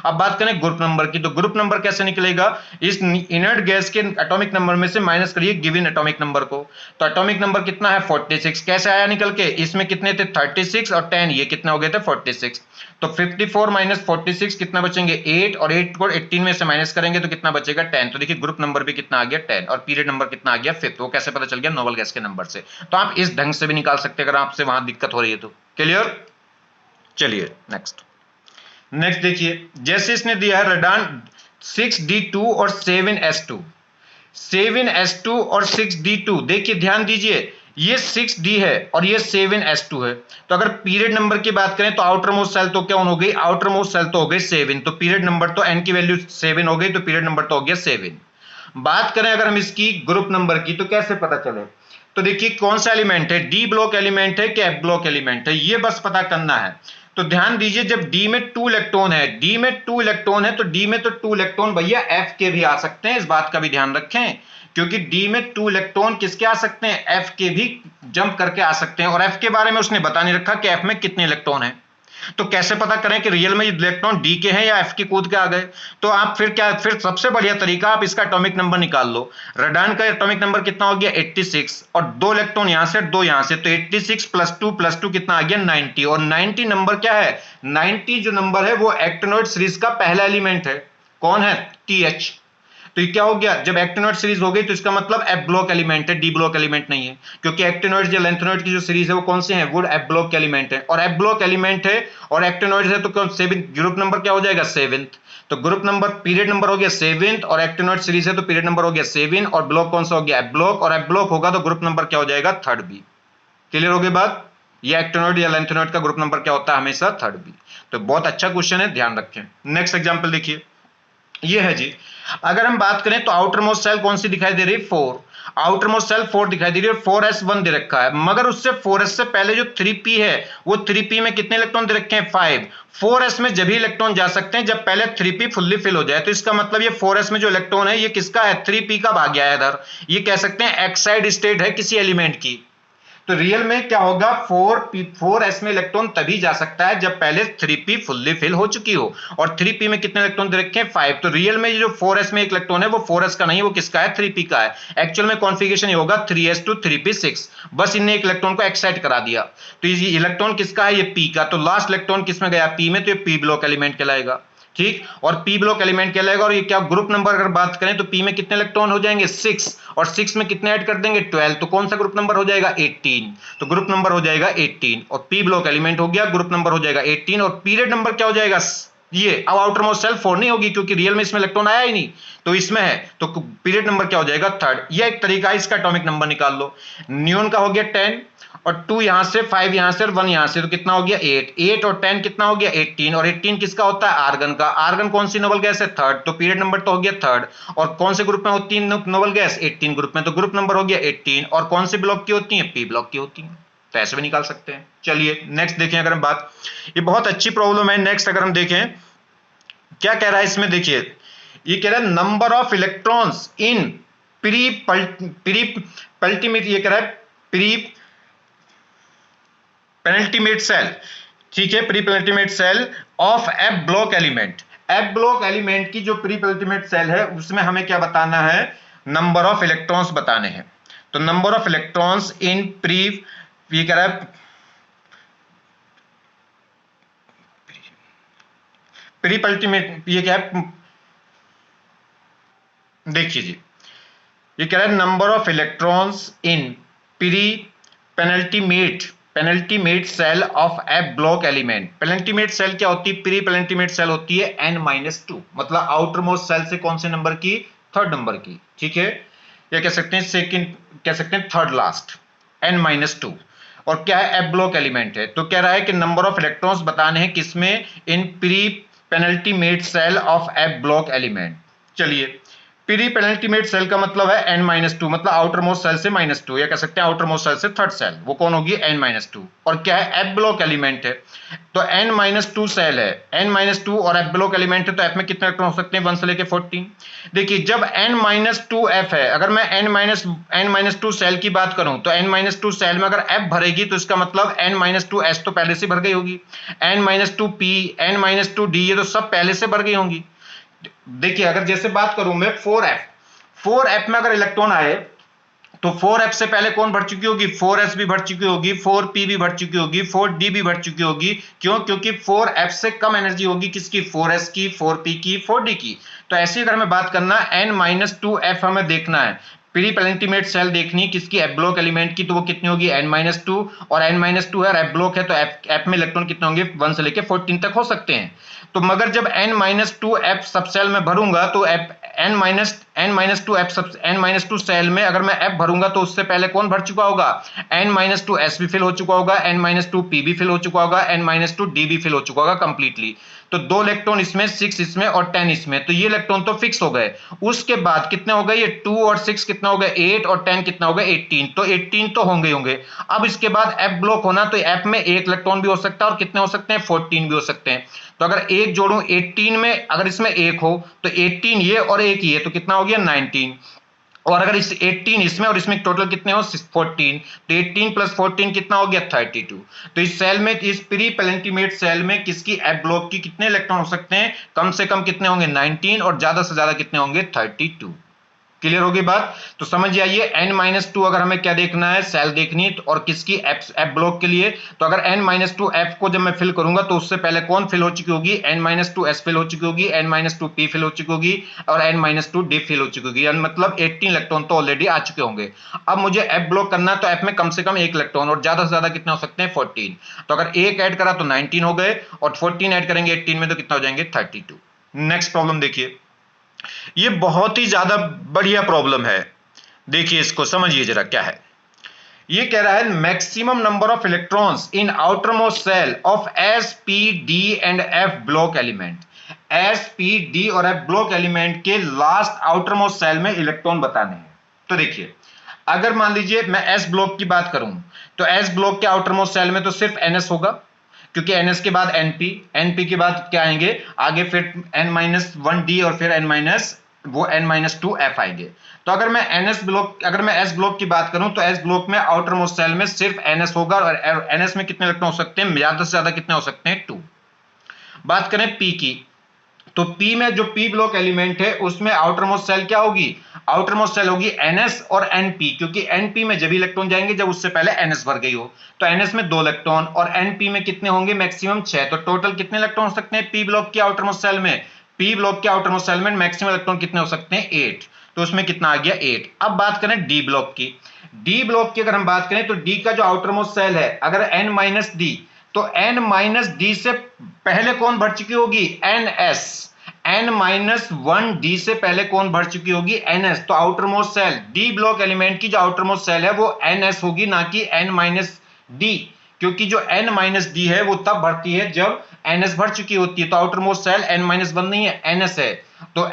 अब बात करें ग्रुप नंबर की, तो ग्रुप नंबर कैसे निकलेगा? इस इनर्ट गैस के एटॉमिक नंबर में से माइनस करिए गिवन एटॉमिक नंबर को। तो एटॉमिक नंबर कितना है? 46। कैसे आया निकल के? इसमें कितने थे? 36 और 10, ये कितने हो गए थे? 46। तो 54 - 46 कितना बचेंगे? 8, और 8 को 18 में से माइनस करेंगे तो कितना बचेगा? 10। तो देखिए ग्रुप नंबर भी कितना आ गया? 10, और पीरियड नंबर कितना आ गया? 5th। वो कैसे पता चल गया? नोबल गैस के नंबर से। तो आप इस ढंग से भी निकाल सकते हैं अगर आपसे वहां दिक्कत हो रही है तो। क्लियर? चलिए नेक्स्ट देखिए, जैसे इसने दिया है रेडान 6d2 और 7s2, 7s2 और 6d2। देखिए ध्यान दीजिए, ये 6d है और ये 7s2 है। तो अगर पीरियड नंबर की बात करें तो आउटर मोस्ट सेल तो क्या हो गई? आउटर मोस्ट सेल तो हो गई 7। तो पीरियड नंबर तो n की वैल्यू 7 हो गई, तो पीरियड नंबर तो हो गया 7। बात करें अगर हम इसकी ग्रुप नंबर की, तो कैसे पता चले? तो देखिए कौन सा एलिमेंट है? डी ब्लॉक एलिमेंट है कि एफ ब्लॉक एलिमेंट है, ये बस पता करना है। तो ध्यान दीजिए, जब डी में 2 इलेक्ट्रॉन है, डी में 2 इलेक्ट्रॉन है, तो डी में तो 2 इलेक्ट्रॉन भैया एफ के भी आ सकते हैं, इस बात का भी ध्यान रखें। क्योंकि डी में 2 इलेक्ट्रॉन किसके आ सकते हैं? एफ के भी जंप करके आ सकते हैं। और एफ के बारे में उसने बता नहीं रखा कि एफ में कितने इलेक्ट्रॉन है। तो कैसे पता करें कि रियल में ये इलेक्ट्रॉन डी के हैं या एफ की कूद के आ गए? तो आप फिर सबसे बढ़िया तरीका, आप इसका एटॉमिक नंबर निकाल लो। रेडान का एटॉमिक नंबर कितना हो गया 86, और 2 इलेक्ट्रॉन यहां से 2 यहां से, तो 86 प्लस 2 कितना आ गया 90, और 90 नंबर क्या है, 90 जो नंबर है वो एक्टिनोइड सीरीज का पहला एलिमेंट है। कौन है, TH। तो ये क्या हो गया, जब एक्टिनोइड सीरीज हो गई तो इसका मतलब एफ ब्लॉक एलिमेंट है, डी ब्लॉक एलिमेंट नहीं है, क्योंकि एक्टिनोइड या लेंथेनोइड की जो सीरीज है वो कौन से हैं, वो एफ ब्लॉक एलिमेंट है, और एफ ब्लॉक एलिमेंट है और एक्टिनोइड है, तो ग्रुप नंबर क्या हो जाएगा 7th। तो ग्रुप नंबर, पीरियड नंबर हो गया 7th, और एक्टिनोइड सीरीज है तो पीरियड नंबर हो गया 7, और ब्लॉक कौन सा हो गया एफ ब्लॉक, और एफ ब्लॉक होगा तो ग्रुप नंबर क्या हो जाएगा 3rd B। क्लियर हो गई बात? ये एक्टिनोइड या लेंथेनोइड का ग्रुप नंबर क्या होता है, हमेशा 3rd B। तो बहुत अच्छा क्वेश्चन है, ध्यान रखें। नेक्स्ट एग्जांपल देखिए, ये है जी, अगर हम बात करें तो आउटर मोस्ट सेल कौन सी दिखाई दे रही है, 4। आउटर मोस्ट सेल 4 दिखाई दे रही है, 4s1 दे रखा है, मगर उससे 4s से पहले जो 3p है वो 3p में कितने इलेक्ट्रॉन दे रखे हैं 5। 4s में जब ही इलेक्ट्रॉन जा सकते हैं जब पहले 3p फुल्ली फिल हो जाए, तो इसका मतलब ये 4s में जो इलेक्ट्रॉन है ये किसका है, 3p का भाग गया है इधर, ये कह सकते हैं एक्साइड स्टेट है किसी एलिमेंट की। तो रियल में क्या होगा, 4s में इलेक्ट्रॉन तभी जा सकता है जब पहले 3p फुल्ली फिल हो चुकी हो, और 3p में कितने इलेक्ट्रॉन दे रखे हैं 5। तो रियल में ये जो 4s में एक इलेक्ट्रॉन है वो 4s का नहीं, वो किसका है, 3p का है। एक्चुअल में कॉन्फ़िगरेशन ये होगा 3s to 3p6, बस इनने एक इलेक्ट्रॉन को एक्साइट करा दिया। तो ये इलेक्ट्रॉन किसका है, ये p का, तो लास्ट इलेक्ट्रॉन किसमें गया, p में, तो ये p ब्लॉक एलिमेंट कहलाएगा, ठीक। और p ब्लॉक एलिमेंट कहलाएगा, और ये क्या ग्रुप नंबर अगर बात करें तो p में कितने इलेक्ट्रॉन हो जाएंगे 6, और 6 में कितने ऐड कर देंगे 12, तो कौन सा ग्रुप नंबर हो जाएगा 18, तो ग्रुप नंबर हो जाएगा 18, और p ब्लॉक एलिमेंट हो गया, ग्रुप नंबर हो जाएगा 18, और पीरियड नंबर क्या हो जाएगा ये। अब आउटर मोस्ट सेल 4 नहीं होगी क्योंकि रियल में इसमें इलेक्ट्रॉन आया ही नहीं, तो इसमें है, तो पीरियड नंबर क्या हो जाएगा 3rd। यह एक तरीका है, इसका एटॉमिक नंबर निकाल लो। नियोन का हो गया 10, और 2 यहां से, 5 यहां से, और 1 यहां से, तो कितना हो गया 8। 8 और 10 कितना हो गया 18, और 18 किसका होता है, आर्गन का। आर्गन कौन सी नोबल गैस है, 3rd, तो पीरियड नंबर तो हो गया 3rd। और कौन से ग्रुप में होती है नोबल गैस, 18 ग्रुप में, तो ग्रुप नंबर हो गया 18, और कौन से ब्लॉक की होती है, p ब्लॉक की होती है। तो ऐसे भी निकाल सकते हैं। चलिए नेक्स्ट देखें, अगर हम बात, ये बहुत अच्छी प्रॉब्लम है। नेक्स्ट अगर हम देखें क्या कह रहा है इसमें, देखिए ये कह रहा है number of electrons in pre penultimate, ये कह रहा है प्री पेनल्टीमेट सेल, ठीक है, pre penultimate shell of f block element. F block element की जो प्री पेनल्टीमेट सेल है उसमें हमें क्या बताना है, नंबर ऑफ इलेक्ट्रॉन्स बताने हैं। तो number of electrons in pre, ये कह रहा है प्री पेनल्टीमेट, ये क्या है, देखिए जी, ये कह रहा है number of electrons in pre penultimate shell of f block element. Penultimate shell क्या होती है, प्री पेनल्टीमेट सेल होती है n-2, मतलब आउटर मोस्ट सेल से कौन से नंबर की, 3rd नंबर की, ठीक है, या कह सकते हैं सेकंड, कह सकते हैं 3rd लास्ट, n-2। और क्या है, एफ ब्लॉक एलिमेंट है। तो कह रहा है कि नंबर ऑफ इलेक्ट्रॉन्स बताने हैं किसमें, इन pre penultimate shell of f block element. चलिए, प्री पेनल्टीमेट सेल का मतलब है n-2, मतलब आउटर मोस्ट सेल से -2, या कह सकते हैं आउटर मोस्ट सेल से 3rd सेल, वो कौन होगी n-2। और क्या है, एफ ब्लॉक एलिमेंट है, तो n-2 सेल है, n-2 और एफ ब्लॉक एलिमेंट है, तो एफ में कितने इलेक्ट्रॉन हो सकते हैं 1 से लेके 14। देखिए जब n-2f है, अगर मैं n-2 सेल की बात करूं तो n-2 सेल में अगर f भरेगी तो इसका मतलब n-2s तो पहले से भर गई होगी, n-2p, n-2d, ये तो सब पहले से भर गई होंगी। देखिए अगर जैसे बात करूं मैं 4f में अगर इलेक्ट्रॉन आए तो 4f से पहले कौन भर चुकी होगी, 4s भी भर चुकी होगी, 4p भी भर चुकी होगी, 4d भी भर चुकी होगी। क्यों, क्योंकि 4f से कम एनर्जी होगी किसकी, 4s की, 4p की, 4d की। तो ऐसे अगर हमें बात करना n-2f हमें देखना है, प्री पेनल्टीमेट सेल देखनी किसकी, एफ ब्लॉक एलिमेंट की, तो वो कितनी होगी n-2, और n-2 है और एफ ब्लॉक है, तो एफ में इलेक्ट्रॉन कितने होंगे 1 से लेके 14 तक हो सकते हैं। तो मगर जब n-2f सब सेल में भरूंगा तो n-2 सेल में अगर मैं f भरूंगा तो उससे पहले कौन भर चुका होगा, n-2s भी फिल हो चुका होगा, n-2p भी फिल हो चुका होगा, n-2d भी फिल हो चुका होगा कंप्लीटली। तो 2 इलेक्ट्रॉन इसमें, 6 इसमें और 10 इसमें, तो ये इलेक्ट्रॉन तो फिक्स हो गए। उसके बाद कितने हो गए, ये 2 और 6 कितना हो गए 8, और 10 कितना हो गया 18, तो 18 तो होंगे। अब इसके बाद एफ ब्लॉक होना, तो एफ में 1 इलेक्ट्रॉन भी हो सकता है और कितने हो सकते हैं 14 भी हो सकते हैं। तो अगर एक जोड़ूं 18 में, अगर इसमें 1 हो तो 18 ये और 1 ये, तो कितना हो गया 19, और अगर इस 18 इसमें और इसमें टोटल कितने हो 14, तो 18 प्लस 14 कितना हो गया 32। तो इस सेल में, इस प्री पेलेंटिमेट सेल में किसकी एफ ब्लॉक की कितने इलेक्ट्रॉन हो सकते हैं? कम से कम कितने होंगे 19 और ज्यादा से ज्यादा कितने होंगे 32। क्लियर होगी बात? तो समझ आइए n-2 अगर हमें क्या देखना है, सेल देखनी है, और किसकी एफ ब्लॉक के लिए, तो अगर n-2 एफ को जब मैं फिल करूंगा तो उससे पहले कौन फिल हो चुकी होगी? n-2 एस फिल हो चुकी होगी, n-2 पी फिल हो चुकी होगी और n-2 डी फिल हो चुकी होगी, यानी मतलब 18 इलेक्ट्रॉन तो ऑलरेडी आ चुके होंगे। अब मुझे एफ ब्लॉक करना है तो एफ में कम से कम एक इलेक्ट्रॉन और ज्यादा से ज्यादा कितने हो सकते हैं 14। तो अगर एक ऐड करा तो 19 हो गए और 14 ऐड करेंगे 18 में तो कितना हो जाएंगे 32। नेक्स्ट प्रॉब्लम देखिए, ये बहुत ही ज्यादा बढ़िया प्रॉब्लम है, देखिए इसको समझिए जरा क्या है। ये कह रहा है maximum number of electrons in outer most shell of S P D and F block element. S P D और एफ ब्लॉक एलिमेंट के लास्ट आउटर मोस्ट सेल में इलेक्ट्रॉन बताने हैं। तो देखिए अगर मान लीजिए मैं एस ब्लॉक की बात करूं तो एस ब्लॉक के आउटर मोस्ट सेल में तो सिर्फ एनएस होगा, क्योंकि एनएस के बाद एनपी, एनपी के बाद क्या आएंगे आगे फिर n-1d और फिर n-2f आएंगे। तो अगर मैं एस ब्लॉक की बात करूं तो एस ब्लॉक में आउटर मोस्ट सेल में सिर्फ एनएस होगा और एनएस में कितने इलेक्ट्रॉन हो सकते हैं? ज्यादा से ज्यादा कितने हो सकते हैं 2। बात करें पी की, तो पी में जो पी ब्लॉक एलिमेंट है उसमें आउटर मोस्ट सेल क्या होगी? आउटर मोस्ट सेल होगी एनएस और एनपी, क्योंकि एनपी में जब इलेक्ट्रॉन जाएंगे जब उससे पहले एनएस भर गई हो। तो एनएस में 2 इलेक्ट्रॉन और एनपी में कितने होंगे? मैक्सिमम 6। तो टोटल कितने इलेक्ट्रॉन हो सकते हैं पी ब्लॉक के आउटर मोस्ट सेल में? पी ब्लॉक के आउटर मोस्ट सेल में मैक्सिमम इलेक्ट्रॉन कितने हो सकते हैं 8। तो उसमें कितना आ गया 8। अब बात करें डी ब्लॉक की, डी ब्लॉक की अगर हम बात करें तो डी का जो आउटर मोस्ट सेल है अगर n-d, तो n-d से पहले कौन भर चुकी होगी? ns। n-1d से पहले कौन भर चुकी होगी? ns। तो outer most shell D block element की जो आउटर मोस्ट सेल है वो ns होगी, ना कि n-d, क्योंकि जो n-d है वो तब भरती है जब ns भर चुकी होती है। तो आउटर मोस्ट सेल n-1 नहीं है, ns है। तो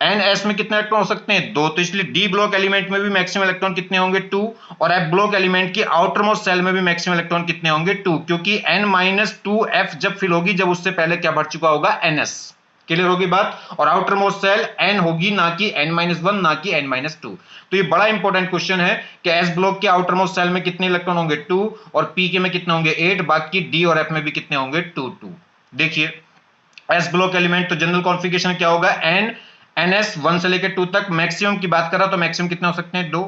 ns में कितने इलेक्ट्रॉन हो सकते हैं 2। तो इसलिए डी ब्लॉक एलिमेंट में भी मैक्सिमम इलेक्ट्रॉन कितने होंगे 2 और एफ ब्लॉक एलिमेंट की आउटर मोस्ट सेल में भी मैक्सिमम इलेक्ट्रॉन कितने होंगे 2, क्योंकि n-2f जब फिल होगी जब उससे पहले क्या भर चुका होगा ns। क्लियर होगी बात? और आउटर मोस्ट सेल n होगी, ना कि n-1 ना कि n-2। तो ये बड़ा इंपॉर्टेंट क्वेश्चन है कि एस ब्लॉक के आउटर मोस्ट सेल में कितने इलेक्ट्रॉन होंगे 2 और पी के में कितने होंगे 8, बाकी डी और एफ में भी कितने होंगे 2 2। देखिए एस ब्लॉक एलिमेंट तो जनरल कॉन्फ़िगरेशन क्या होगा ns 1 से लेकर 2 तक। मैक्सिमम की बात कर रहा तो मैक्सिमम कितने हो सकते हैं 2।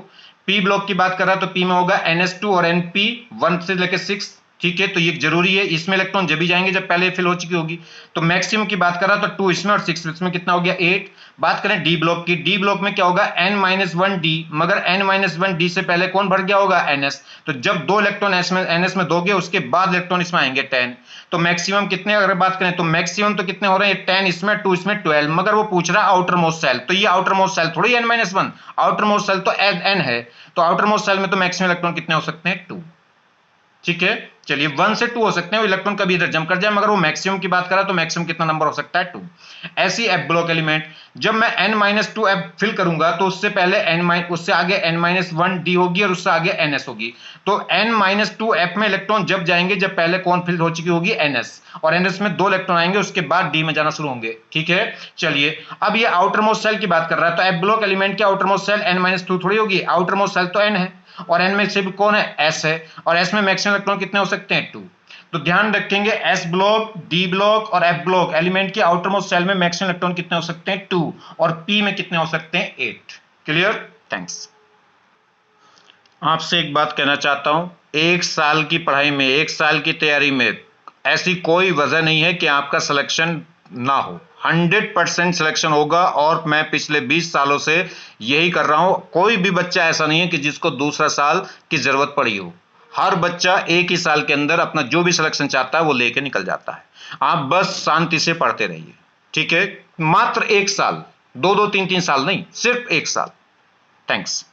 पी ब्लॉक की बात कर रहा तो पी में होगा ns2 और np 1 से लेकर 6। ठीक है, तो ये जरूरी है, इसमें इलेक्ट्रॉन जब भी जाएंगे जब पहले फिल हो चुकी होगी। तो मैक्सिमम की बात कर रहा तो 2 इसमें और 6 इसमें कितना हो गया 8। बात करें डी ब्लॉक की, डी ब्लॉक में क्या होगा n-1d, मगर n-1d से पहले कौन भर गया होगा ns। तो जब 2 इलेक्ट्रॉन ns में दोगे उसके बाद इलेक्ट्रॉन इसमें आएंगे 10। तो मैक्सिमम कितने अगर बात करें तो मैक्सिमम तो कितने हो रहे हैं 10 इसमें 2 इसमें 12, मगर वो पूछ रहा है आउटर मोस्ट सेल। तो ये आउटर मोस्ट सेल थोड़ी n-1, आउटर मोस्ट सेल तो n है। तो आउटर मोस्ट सेल में तो मैक्सिमम इलेक्ट्रॉन कितने हो सकते हैं 2। ठीक है, चलिए 1 से 2 हो सकते हैं, वो इलेक्ट्रॉन कभी इधर जंप कर जाए, मगर वो मैक्सिमम की बात करा तो मैक्सिमम कितना नंबर हो सकता है 2। ऐसी एफ ब्लॉक एलिमेंट जब मैं n-2f फिल करूंगा तो उससे पहले उससे आगे n-1d होगी और उससे आगे ns होगी। तो n-2f में इलेक्ट्रॉन जब जाएंगे जब पहले कौन फिल हो चुकी होगी ns, और ns में 2 इलेक्ट्रॉन आएंगे उसके बाद d में जाना शुरू होंगे। ठीक है, चलिए अब ये आउटर मोस्ट सेल की बात कर रहा है तो एफ ब्लॉक एलिमेंट की आउटर मोस्ट सेल n-2 थोड़ी होगी, आउटर मोस्ट सेल तो n है और n में से भी कौन है s है, और s में मैक्सिमम इलेक्ट्रॉन कितने हो सकते हैं 2। तो ध्यान रखेंगे s ब्लॉक, d ब्लॉक और f ब्लॉक एलिमेंट के आउटर मोस्ट सेल में मैक्सिमम इलेक्ट्रॉन कितने हो सकते हैं 2 और p में कितने हो सकते हैं 8। Clear, thanks. आपसे एक बात कहना चाहता हूं, 1 साल की पढ़ाई में, 1 साल की तैयारी में ऐसी कोई वजह नहीं है कि आपका सिलेक्शन ना हो। 100% सिलेक्शन होगा और मैं पिछले 20 सालों से यही कर रहा हूं। कोई भी बच्चा ऐसा नहीं है कि जिसको दूसरा साल की जरूरत पड़ी हो। हर बच्चा एक ही साल के अंदर अपना जो भी सिलेक्शन चाहता है वो लेके निकल जाता है। आप बस शांति से पढ़ते रहिए। ठीक है, मात्र 1 साल, 2-2 3-3 साल नहीं, सिर्फ 1 साल। थैंक्स।